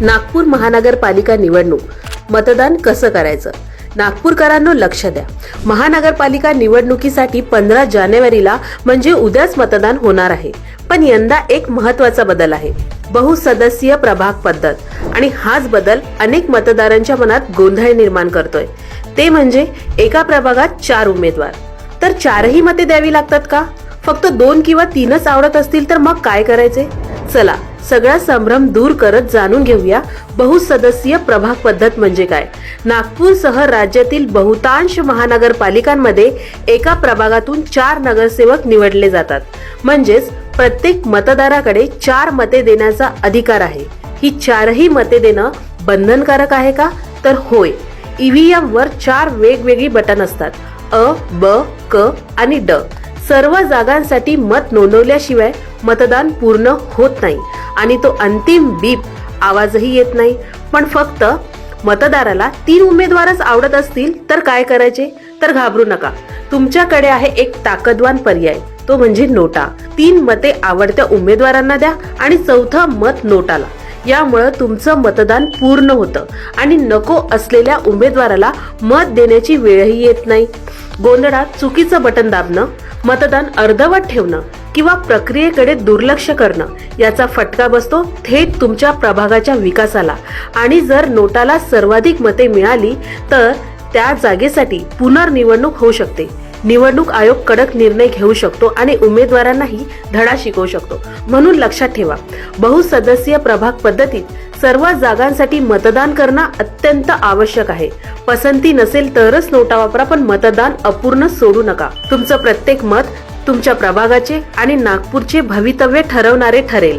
नागपूर महानगरपालिका निवडणूक मतदान कसं करायचं? नागपूरकरांनो लक्ष द्या. महानगरपालिका निवडणुकीसाठी 15 जानेवारीला म्हणजे उद्याच मतदान होणार आहे. पण यंदा एक महत्त्वाचा बदल आहे, बहुसदस्यीय प्रभाग पद्धत. आणि हाच बदल अनेक मतदारांच्या मनात गोंधळ निर्माण करतोय. ते म्हणजे एका प्रभागात 4 उमेदवार, तर 4ही मते द्यावी लागतात का? फक्त 2 किंवा 3च आवडत असतील तर मग काय करायचे? चला सगळा संभ्रम दूर करत जाणून घेऊया बहुसदस्यीय प्रभाग पद्धत म्हणजे काय. नागपूरसह राज्यातील बहुतांश महानगरपालिकांमध्ये एका प्रभागातून 4 नगरसेवक निवडले जातात. म्हणजेच प्रत्येक मतदाराकडे 4 मते देण्याचा अधिकार आहे. ही 4ही मते देणं बंधनकारक आहे का? तर होय. ईव्हीएम वर 4 वेगवेगळी बटन असतात, अ, ब, क आणि ड. सर्व जागांसाठी मत नोंदवल्याशिवाय मतदान पूर्ण होत नाही आणि तो अंतिम बीप आवाजही येत नाही. पण फक्त मतदाराला 3 उमेदवारच आवडत असतील तर काय करायचे? तर घाबरू नका, तुमच्याकडे आहे एक ताकदवान पर्याय, तो म्हणजे नोटा. 3 मते आवडत्या उमेदवारांना द्या आणि 4थं मत नोटाला. यामुळे तुमचं मतदान पूर्ण होतं आणि नको असलेल्या उमेदवाराला मत देण्याची वेळही येत नाही. गोंधळात चुकीचं बटन दाबणं, मतदान अर्धवट ठेवणं किंवा प्रक्रियेकडे दुर्लक्ष करणं याचा फटका बसतो थेट तुमच्या प्रभागाच्या विकासाला. आणि जर नोटाला सर्वाधिक मते मिळाली तर त्या जागेसाठी पुनर्निवडणूक होऊ शकते. निवडणूक आयोग कडक निर्णय घेऊ शकतो आणि उमेदवारांनाही धडा शिकवू शकतो. म्हणून लक्षात ठेवा, बहुसदस्यीय प्रभाग पद्धतीत सर्व जागांसाठी मतदान करणं अत्यंत आवश्यक आहे. पसंती नसेल तरच नोटा वापरा, पण मतदान अपूर्ण सोडू नका. तुमचं प्रत्येक मत तुमच्या प्रभागाचे आणि नागपूरचे भवितव्य ठरवणारे ठरेल.